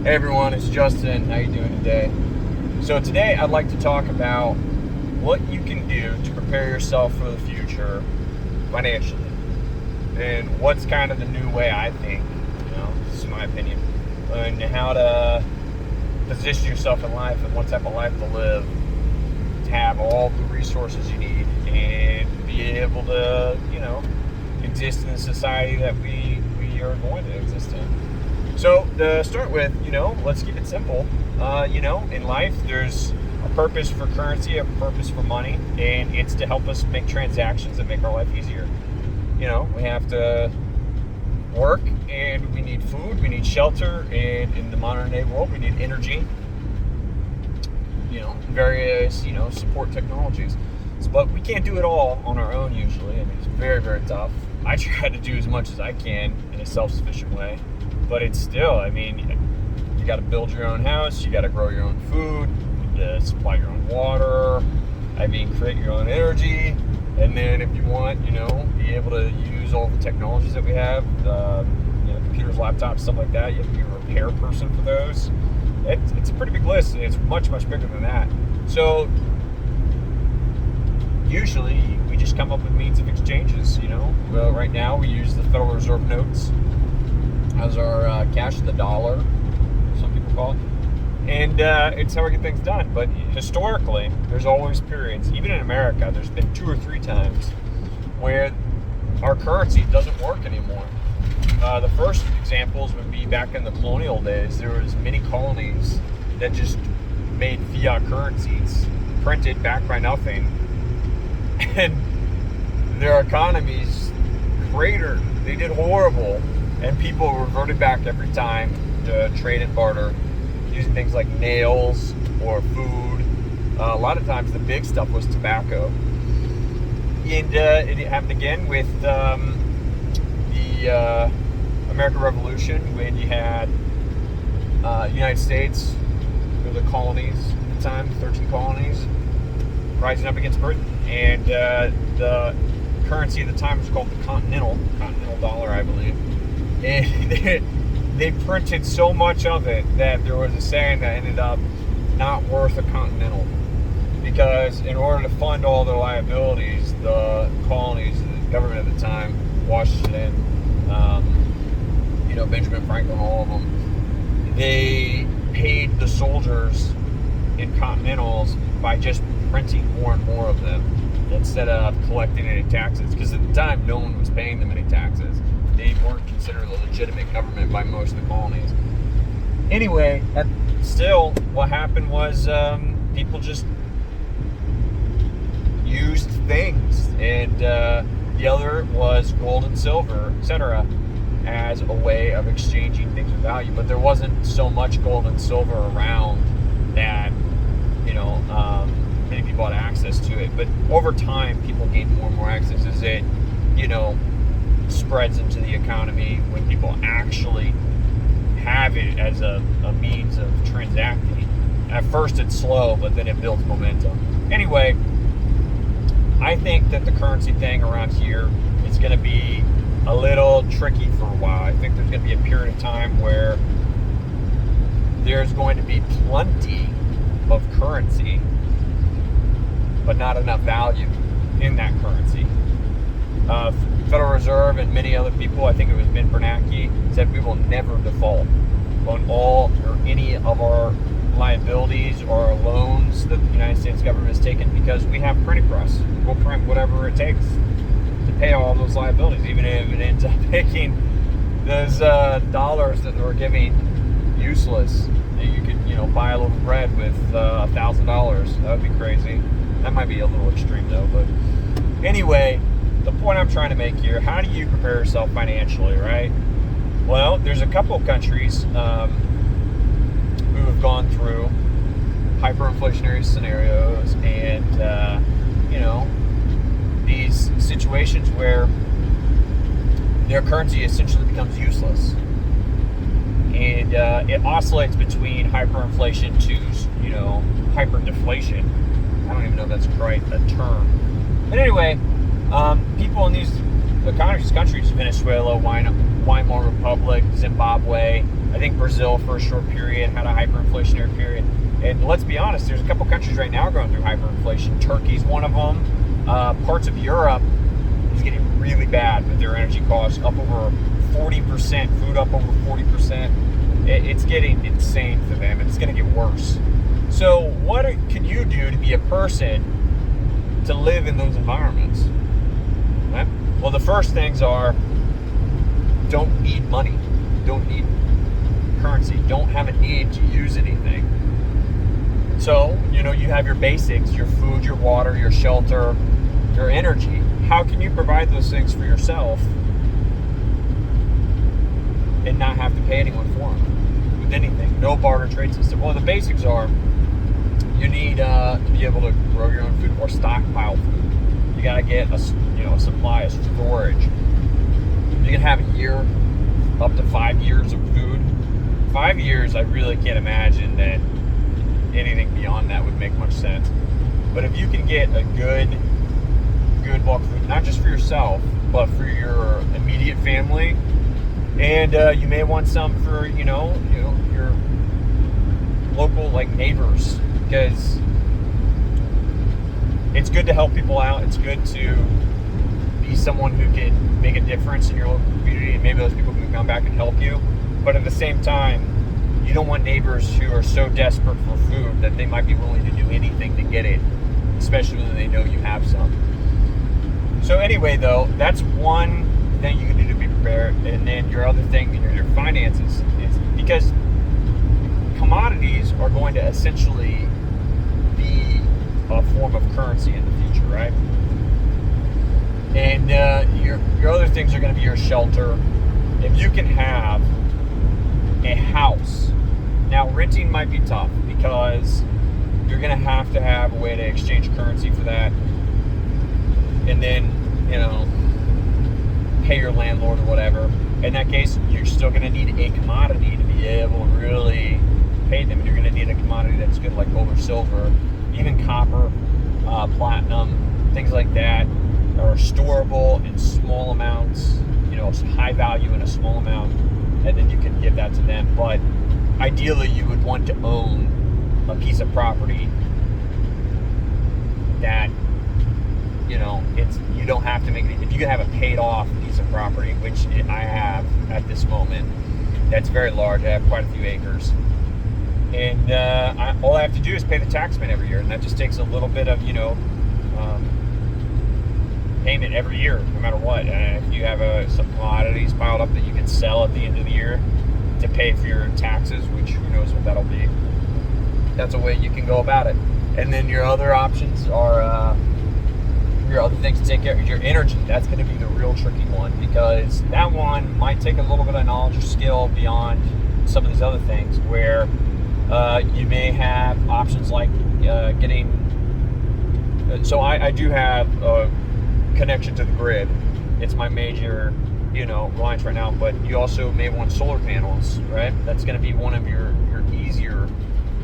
Hey everyone, it's Justin. How you doing today? So today I'd like to talk about what you can do to prepare yourself for the future financially. And what's kind of the new way, I think, this is my opinion, and how to position yourself in life and what type of life to live to have all the resources you need and be able to, exist in the society that we are going to exist in. So to start with, let's keep it simple. In life, there's a purpose for currency, a purpose for money, and it's to help us make transactions that make our life easier. We have to work, and we need food, we need shelter, and in the modern day world, we need energy. Various, support technologies. But we can't do it all on our own usually. I mean, it's very, very tough. I try to do as much as I can in a self-sufficient way. But it's still, you got to build your own house, you got to grow your own food, supply your own water, create your own energy, and then if you want, be able to use all the technologies that we have, computers, laptops, stuff like that. You have to be a repair person for those. It's a pretty big list, and it's much, much bigger than that. So usually we just come up with means of exchanges. Well, right now we use the Federal Reserve notes as our cash, the dollar, some people call it. And it's how we get things done. But historically, there's always periods, even in America, there's been 2 or 3 times where our currency doesn't work anymore. The first examples would be back in the colonial days. There was many colonies that just made fiat currencies, printed backed by nothing. And their economies cratered. They did horrible. And people reverted back every time to trade and barter using things like nails or food. A lot of times the big stuff was tobacco. And it happened again with the American Revolution, when you had United States, the colonies at the time, 13 colonies, rising up against Britain. And the currency at the time was called the Continental dollar, I believe. And they printed so much of it that there was a saying that ended up not worth a continental, because in order to fund all their liabilities, the colonies, the government at the time, Washington, Benjamin Franklin, all of them, they paid the soldiers in continentals by just printing more and more of them instead of collecting any taxes, because at the time no one was paying them any taxes. They weren't considered a legitimate government by most of the colonies. Anyway, still, what happened was people just used things, and the other was gold and silver, etc., as a way of exchanging things of value. But there wasn't so much gold and silver around that many people had access to it. But over time, people gained more and more access as it spreads into the economy, when people actually have it as a means of transacting. At first it's slow, but then it builds momentum. Anyway, I think that the currency thing around here is going to be a little tricky for a while. I think there's going to be a period of time where there's going to be plenty of currency, but not enough value in that currency. Federal Reserve and many other people, I think it was Ben Bernanke, said we will never default on all or any of our liabilities or our loans that the United States government has taken, because we have printing press. We'll print whatever it takes to pay all those liabilities, even if it ends up making those dollars that we're giving useless. You could, buy a loaf of bread with $1,000. That would be crazy. That might be a little extreme though, but anyway, the point I'm trying to make here, how do you prepare yourself financially, right? Well, there's a couple of countries who have gone through hyperinflationary scenarios and, these situations where their currency essentially becomes useless. And it oscillates between hyperinflation to, hyperdeflation. I don't even know if that's quite a term. But anyway, people in these countries, Venezuela, Weimar Republic, Zimbabwe, I think Brazil for a short period had a hyperinflationary period. And let's be honest, there's a couple countries right now going through hyperinflation. Turkey's one of them. Parts of Europe is getting really bad with their energy costs, up over 40%, food up over 40%. It's getting insane for them, and it's going to get worse. So what can you do to be a person to live in those environments? Right? Well, the first things are, don't need money. Don't need currency. Don't have a need to use anything. So, you have your basics, your food, your water, your shelter, your energy. How can you provide those things for yourself and not have to pay anyone for them with anything? No barter trade system. Well, the basics are, you need to be able to grow your own food or stockpile food. You got to get a supply of storage. You can have a year, up to 5 years of food. 5 years, I really can't imagine that anything beyond that would make much sense. But if you can get a good bulk of food, not just for yourself, but for your immediate family, and you may want some for your local neighbors, because it's good to help people out. It's good to be someone who can make a difference in your local community, and maybe those people can come back and help you. But at the same time, you don't want neighbors who are so desperate for food that they might be willing to do anything to get it, especially when they know you have some. So anyway, though, that's one thing you can do to be prepared. And then your other thing, your finances, is because commodities are going to essentially be a form of currency in the future, right? And your other things are going to be your shelter. If you can have a house, now renting might be tough because you're going to have a way to exchange currency for that, and then pay your landlord or whatever. In that case, you're still going to need a commodity to be able to really pay them. You're going to need a commodity that's good, like gold or silver, even copper, platinum, things like that are storable in small amounts, high value in a small amount, and then you can give that to them. But ideally, you would want to own a piece of property that you don't have to make it. If you can have a paid off piece of property, which I have at this moment, that's very large. I have quite a few acres, and all I have to do is pay the taxman every year, and that just takes a little bit of payment every year, no matter what. And if you have some commodities piled up that you can sell at the end of the year to pay for your taxes, which who knows what that'll be, that's a way you can go about it. And then your other options are your other things to take care of. Your energy, that's going to be the real tricky one, because that one might take a little bit of knowledge or skill beyond some of these other things, where you may have options like getting. So I do have a connection to the grid. It's my major reliance right now, but you also may want solar panels, right? That's going to be one of your easier,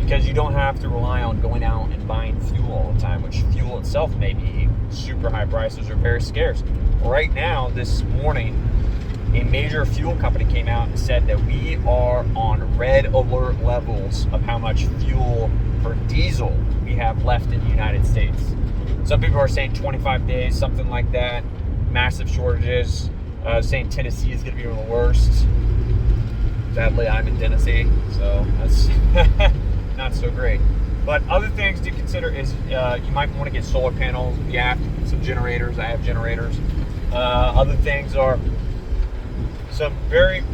because you don't have to rely on going out and buying fuel all the time, which fuel itself may be super high prices or very scarce. Right now, this morning, a major fuel company came out and said that we are on red alert levels of how much fuel for diesel we have left in the United States. Some people are saying 25 days, something like that. Massive shortages. Saying Tennessee is going to be one of the worst. Sadly, I'm in Tennessee, so that's not so great. But other things to consider is you might want to get solar panels, some generators. I have generators. Other things are some very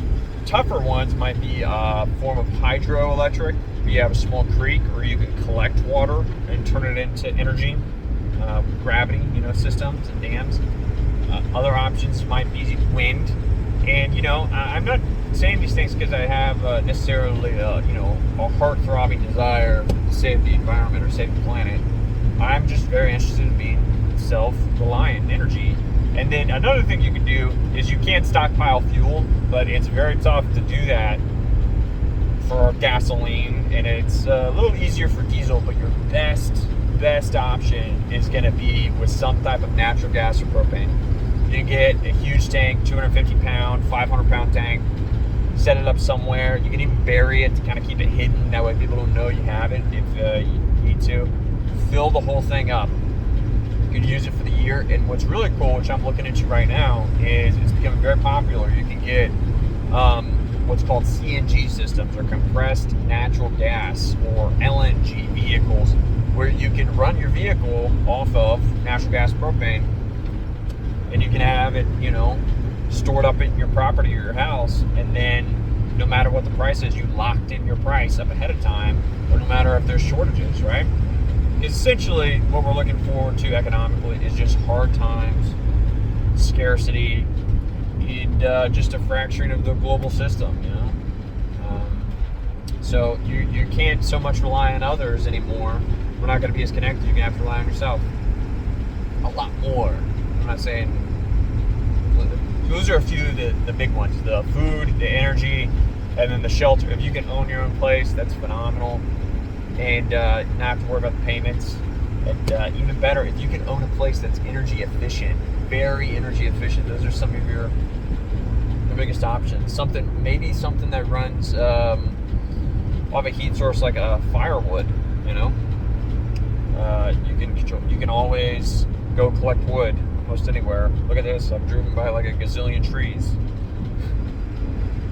tougher ones might be a form of hydroelectric. You have a small creek where you can collect water and turn it into energy, gravity, systems and dams. Other options might be wind. And, I'm not saying these things because I have necessarily, a heart-throbbing desire to save the environment or save the planet. I'm just very interested in being self-reliant in energy. And then another thing you can do is you can stockpile fuel, but it's very tough to do that for gasoline, and it's a little easier for diesel, but your best option is going to be with some type of natural gas or propane. You can get a huge tank, 250 pound, 500 pound tank, set it up somewhere. You can even bury it to kind of keep it hidden. That way people don't know you have it if you need to. Fill the whole thing up. You can use it for the year. And what's really cool, which I'm looking into right now, is it's becoming very popular. You can get what's called CNG systems, or compressed natural gas, or LNG vehicles, where you can run your vehicle off of natural gas, propane, and you can have it, stored up in your property or your house, and then no matter what the price is, you locked in your price up ahead of time, or no matter if there's shortages, right? Because essentially what we're looking forward to economically is just hard times, scarcity, and just a fracturing of the global system, so you can't so much rely on others anymore. We're not going to be as connected. You're going to have to rely on yourself a lot more. I'm not saying... Those are a few of the big ones. The food, the energy, and then the shelter. If you can own your own place, that's phenomenal. And not have to worry about the payments. And even better, if you can own a place that's energy efficient, very energy efficient. Those are some of your biggest options. Maybe something that runs off a heat source like a firewood. You can always go collect wood almost anywhere. Look at this. I've driven by like a gazillion trees.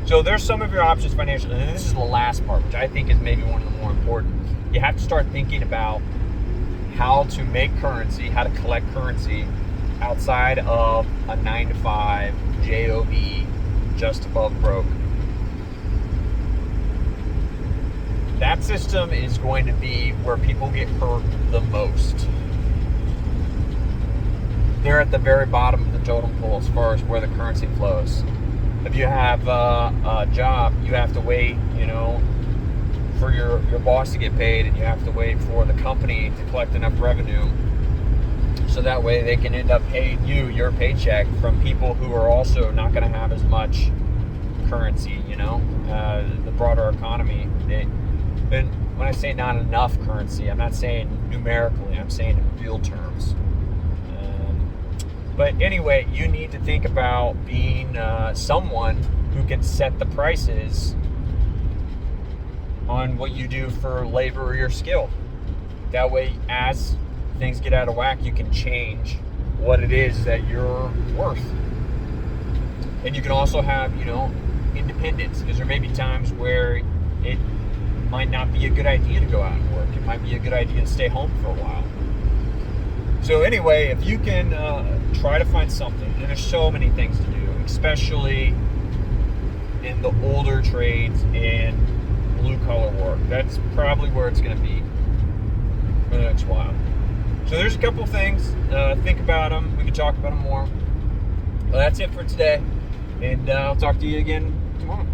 So there's some of your options financially. And this is the last part, which I think is maybe one of the more important. You have to start thinking about how to make currency, how to collect currency outside of a 9-to-5 job, just above broke. That system is going to be where people get hurt the most. They're at the very bottom of the totem pole as far as where the currency flows. If you have a job, you have to wait, for your boss to get paid, and you have to wait for the company to collect enough revenue so that way they can end up paying you your paycheck from people who are also not going to have as much currency, the broader economy. And when I say not enough currency, I'm not saying numerically, I'm saying in real terms. But anyway, you need to think about being someone who can set the prices on what you do for labor or your skill. That way, as things get out of whack, you can change what it is that you're worth. And you can also have, independence, because there may be times where it might not be a good idea to go out and work. It might be a good idea to stay home for a while. So anyway, if you can try to find something, and there's so many things to do, especially in the older trades and blue-collar work. That's probably where it's going to be for the next while. So there's a couple things. Think about them. We can talk about them more. Well, that's it for today, and I'll talk to you again tomorrow.